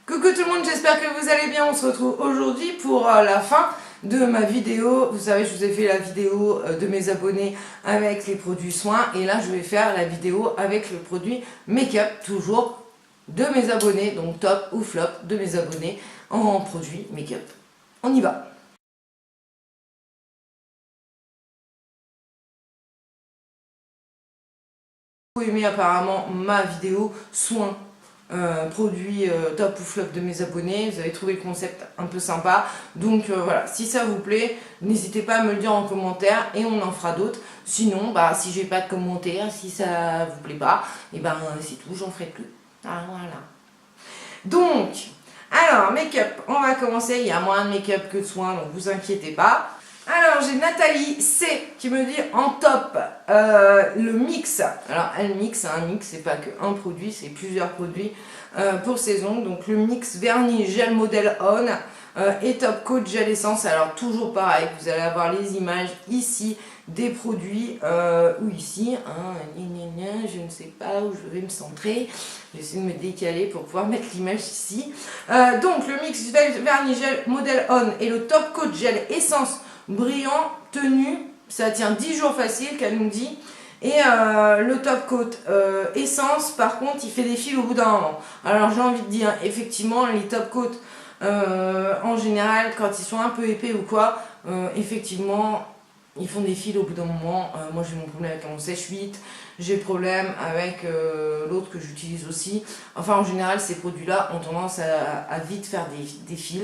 Coucou tout le monde, j'espère que vous allez bien. On se retrouve aujourd'hui pour la fin de ma vidéo. Vous savez, je vous ai fait la vidéo de mes abonnés avec les produits soins. Et là, je vais faire la vidéo avec le produit make-up, toujours de mes abonnés. Donc top ou flop de mes abonnés en produits make-up. On y va. Vous aimez apparemment ma vidéo soins. Produits top ou flop de mes abonnés, vous avez trouvé le concept un peu sympa, donc voilà, si ça vous plaît, n'hésitez pas à me le dire en commentaire et on en fera d'autres. Sinon, si j'ai pas de commentaires, si ça vous plaît pas, et c'est tout, j'en ferai plus. Ah, voilà. Donc, alors, make-up, on va commencer, il y a moins de make-up que de soins, donc vous inquiétez pas. Alors j'ai Nathalie C qui me dit en top le mix. Alors elle mixe, un mix c'est pas que un produit, c'est plusieurs produits pour ses ongles. Donc le mix vernis gel modèle on et top coat gel essence. Alors toujours pareil, vous allez avoir les images ici des produits ou ici. Je ne sais pas où je vais me centrer. J'essaie de me décaler pour pouvoir mettre l'image ici. Donc le mix vernis gel modèle on et le top coat gel essence brillant, tenu, ça tient 10 jours facile qu'elle nous dit. Et le top coat essence, par contre, il fait des fils au bout d'un moment. Alors j'ai envie de dire, effectivement, les top coats, en général, quand ils sont un peu épais ou quoi, effectivement, ils font des fils au bout d'un moment. Moi j'ai mon problème avec mon sèche-huile, j'ai le problème avec l'autre que j'utilise aussi. Enfin, en général, ces produits-là ont tendance à vite faire des fils.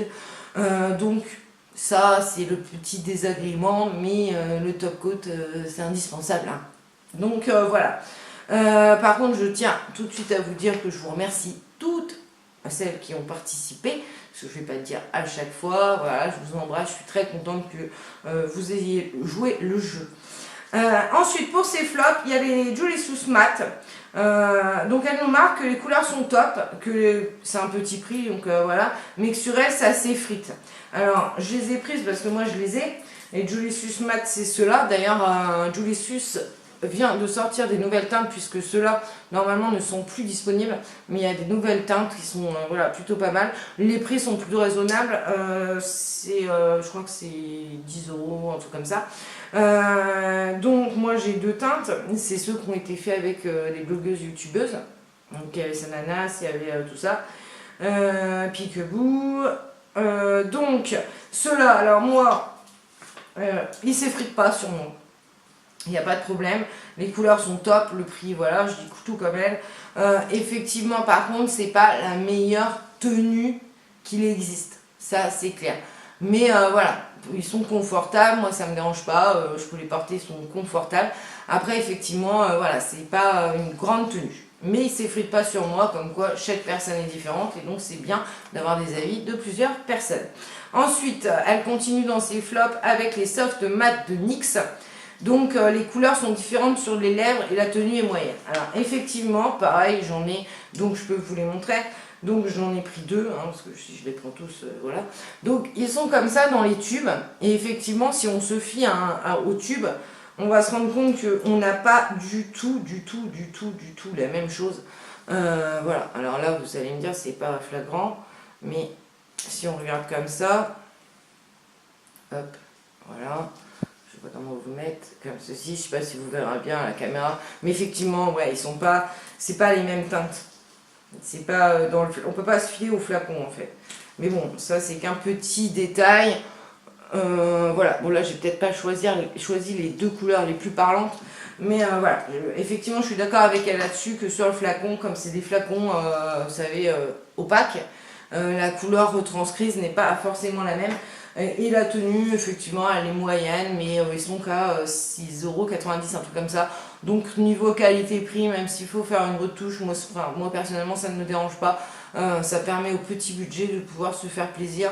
Donc, ça, c'est le petit désagrément, mais le top coat, c'est indispensable. Hein. Donc, voilà. Par contre, je tiens tout de suite à vous dire que je vous remercie toutes celles qui ont participé, parce que je ne vais pas le dire à chaque fois. Voilà, je vous embrasse, je suis très contente que vous ayez joué le jeu. Ensuite, pour ces flops, il y a les Julie Sus Matte. Donc elle nous marque que les couleurs sont top, que c'est un petit prix, donc voilà, mais que sur elle, ça s'effrite. Alors, je les ai prises parce que moi, je les ai. Et Julie Sus Matte, c'est ceux-là. D'ailleurs, Julie Sus vient de sortir des nouvelles teintes, puisque ceux-là, normalement, ne sont plus disponibles. Mais il y a des nouvelles teintes qui sont voilà, plutôt pas mal. Les prix sont plutôt raisonnables. Je crois que c'est 10 €, un truc comme ça. Donc moi j'ai deux teintes, c'est ceux qui ont été faits avec les blogueuses youtubeuses. Donc il y avait Sananas, il y avait tout ça. Peekaboo. Donc ceux-là, alors moi, ils s'effritent pas sur moi. Il n'y a pas de problème, les couleurs sont top, le prix, voilà, je dis tout comme elle. Effectivement, par contre, c'est pas la meilleure tenue qu'il existe, ça c'est clair. Mais voilà, ils sont confortables, moi ça me dérange pas, je peux les porter, ils sont confortables. Après, effectivement, voilà, c'est pas une grande tenue. Mais ils ne s'effritent pas sur moi, comme quoi chaque personne est différente, et donc c'est bien d'avoir des avis de plusieurs personnes. Ensuite, elle continue dans ses flops avec les soft matte de NYX. Donc les couleurs sont différentes sur les lèvres et la tenue est moyenne. Alors effectivement, pareil, j'en ai, donc je peux vous les montrer. Donc j'en ai pris deux, hein, parce que si je les prends tous, voilà. Donc ils sont comme ça dans les tubes. Et effectivement, si on se fie au tube, on va se rendre compte qu'on n'a pas du tout la même chose. Voilà, alors là, vous allez me dire, c'est pas flagrant. Mais si on regarde comme ça, hop, voilà. Je sais pas comment vous mettre, comme ceci, je sais pas si vous verrez bien à la caméra, mais effectivement, ouais, ils sont pas, c'est pas les mêmes teintes. C'est pas on peut pas se fier au flacon en fait. Mais bon, ça c'est qu'un petit détail. Voilà, bon là j'ai peut-être pas choisi les deux couleurs les plus parlantes, mais voilà, effectivement je suis d'accord avec elle là-dessus que sur le flacon, comme c'est des flacons, vous savez, opaques, la couleur retranscrise n'est pas forcément la même. Et la tenue, effectivement, elle est moyenne, mais ils sont qu'à 6,90 €, un truc comme ça. Donc niveau qualité-prix, même s'il faut faire une retouche, moi personnellement ça ne me dérange pas. Ça permet au petit budget de pouvoir se faire plaisir.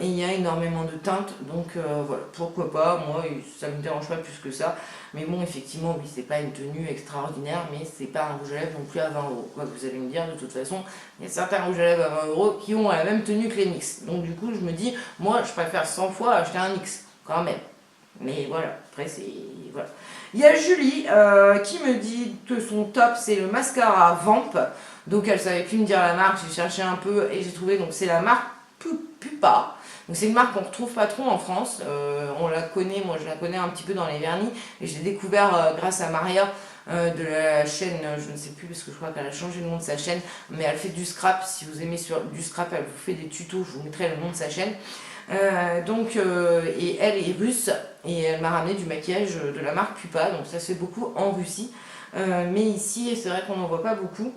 Et il y a énormément de teintes, donc voilà, pourquoi pas, moi ça ne me dérange pas plus que ça. Mais bon, effectivement, oui, c'est pas une tenue extraordinaire, mais c'est pas un rouge à lèvres non plus à 20 €. Quoi, vous allez me dire, de toute façon, il y a certains rouges à lèvres à 20 € qui ont la même tenue que les NYX. Donc du coup, je me dis, moi je préfère 100 fois acheter un NYX, quand même. Mais voilà, après c'est voilà. Il y a Julie qui me dit que son top c'est le mascara Vamp. Donc elle savait plus me dire la marque, j'ai cherché un peu et j'ai trouvé, donc c'est la marque Pupa. Donc c'est une marque qu'on retrouve pas trop en France, on la connaît, moi je la connais un petit peu dans les vernis et je l'ai découvert grâce à Maria de la chaîne, je ne sais plus parce que je crois qu'elle a changé le nom de sa chaîne, mais elle fait du scrap, si vous aimez du scrap, elle vous fait des tutos, je vous mettrai le nom de sa chaîne. Et elle est russe et elle m'a ramené du maquillage de la marque Pupa, donc ça se fait beaucoup en Russie, mais ici c'est vrai qu'on n'en voit pas beaucoup.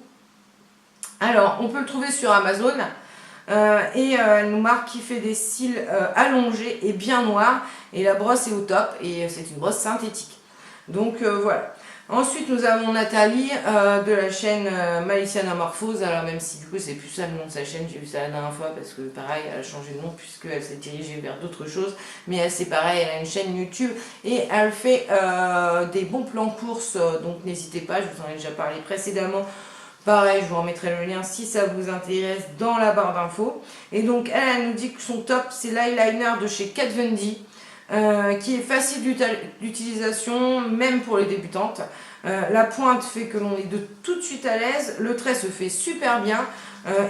Alors on peut le trouver sur Amazon. Elle nous marque qu'il fait des cils allongés et bien noirs et la brosse est au top et c'est une brosse synthétique, donc voilà. Ensuite nous avons Nathalie de la chaîne Malicia Namorphose. Alors même si du coup c'est plus ça le nom de sa chaîne, j'ai vu ça la dernière fois parce que pareil elle a changé de nom puisqu'elle s'est dirigée vers d'autres choses, mais c'est pareil, elle a une chaîne YouTube et elle fait des bons plans courses, donc n'hésitez pas, je vous en ai déjà parlé précédemment. Pareil, je vous remettrai le lien si ça vous intéresse dans la barre d'infos. Et donc elle nous dit que son top c'est l'eyeliner de chez Kat Von D, qui est facile d'utilisation même pour les débutantes. La pointe fait que l'on est tout de suite à l'aise, le trait se fait super bien,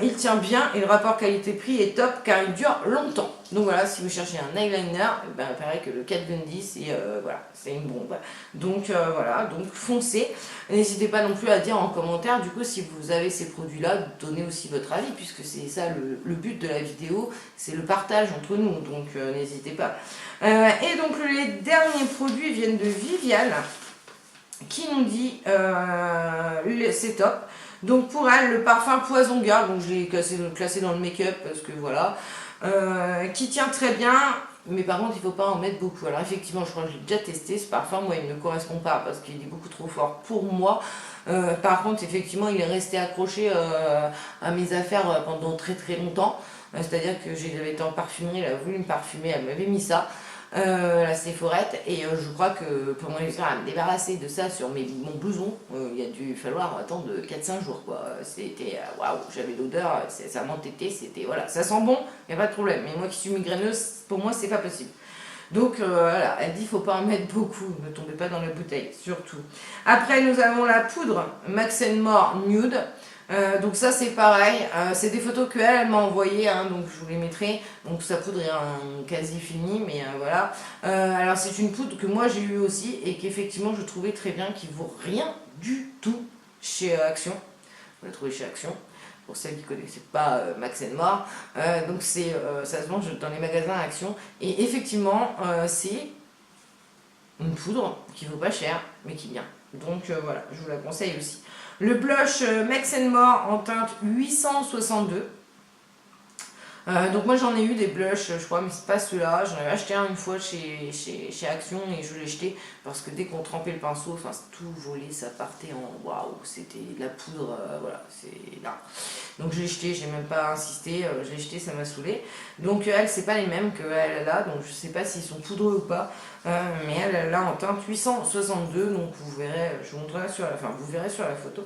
il tient bien et le rapport qualité-prix est top car il dure longtemps. Donc voilà, si vous cherchez un eyeliner, ben, pareil que le Kat Von D, c'est une bombe. Donc voilà, donc foncez. N'hésitez pas non plus à dire en commentaire, du coup, si vous avez ces produits-là, donnez aussi votre avis, puisque c'est ça le but de la vidéo, c'est le partage entre nous, donc n'hésitez pas. Et donc les derniers produits viennent de Viviane, qui nous dit c'est top. Donc pour elle, le parfum Poison Girl, donc je l'ai classé dans le make-up parce que voilà, qui tient très bien, mais par contre il ne faut pas en mettre beaucoup. Alors effectivement, je crois que j'ai déjà testé ce parfum, moi il ne me correspond pas parce qu'il est beaucoup trop fort pour moi. Par contre, effectivement, il est resté accroché à mes affaires pendant très très longtemps. C'est-à-dire que j'avais été en parfumerie, elle a voulu me parfumer, elle m'avait mis ça. La Sephorette, et je crois que pour mon réussir à me débarrasser de ça sur mon blouson, il a dû falloir attendre 4-5 jours quoi. C'était waouh, j'avais l'odeur, ça m'entêtait, c'était voilà, ça sent bon, il n'y a pas de problème, mais moi qui suis migraineuse, pour moi c'est pas possible. Donc voilà, elle dit faut pas en mettre beaucoup, ne tombez pas dans la bouteille, surtout. Après nous avons la poudre Max & More Nude. Donc ça c'est pareil, c'est des photos qu'elle m'a envoyées, hein, donc je vous les mettrai. Donc sa poudre est quasi finie, mais voilà. Alors c'est une poudre que moi j'ai eu aussi et qu'effectivement je trouvais très bien, qui vaut rien du tout chez Action. Vous la trouvez chez Action, pour celles qui ne connaissaient pas Max & More. Donc ça se vend dans les magasins Action et effectivement c'est une poudre qui vaut pas cher mais qui est bien. Donc voilà, je vous la conseille aussi. Le blush Max & More en teinte 862. Donc moi j'en ai eu des blushs, je crois, mais c'est pas ceux-là. J'en avais acheté un une fois chez Action et je l'ai jeté parce que dès qu'on trempait le pinceau, enfin tout volé, ça partait en waouh, c'était de la poudre, voilà, c'est là. Donc je l'ai jeté, j'ai même pas insisté, je l'ai jeté, ça m'a saoulé. Donc elle, c'est pas les mêmes qu'elle a, donc je sais pas s'ils sont poudreux ou pas, mais elle là en teinte 862, donc vous verrez, je vous montrerai vous verrez sur la photo.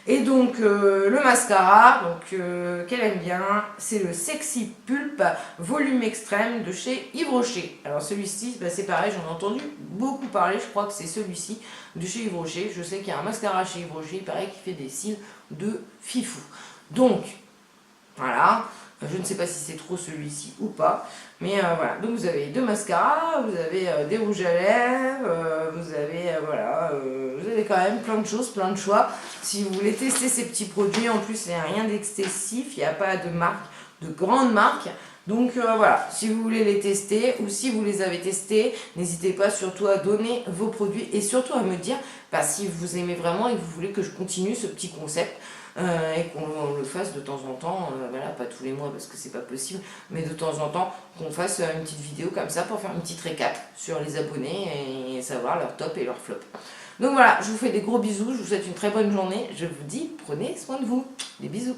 Et donc le mascara, qu'elle aime bien, c'est le Sexy Pulp Volume Extrême de chez Yves Rocher. Alors celui-ci, c'est pareil, j'en ai entendu beaucoup parler, je crois que c'est celui-ci de chez Yves Rocher. Je sais qu'il y a un mascara chez Yves Rocher, il paraît qu'il fait des cils de fifou. Donc voilà, je ne sais pas si c'est trop celui-ci ou pas, mais voilà. Donc vous avez deux mascaras, vous avez des rouges à lèvres, vous avez vous avez quand même plein de choses, plein de choix. Si vous voulez tester ces petits produits, en plus il n'y a rien d'excessif, il n'y a pas de marque, de grande marque. Donc voilà, si vous voulez les tester ou si vous les avez testés, n'hésitez pas surtout à donner vos produits et surtout à me dire si vous aimez vraiment et que vous voulez que je continue ce petit concept. Et qu'on le fasse de temps en temps, voilà, pas tous les mois parce que c'est pas possible, mais de temps en temps qu'on fasse une petite vidéo comme ça pour faire une petite récap sur les abonnés et savoir leur top et leur flop. Donc voilà, je vous fais des gros bisous, je vous souhaite une très bonne journée, je vous dis prenez soin de vous, des bisous.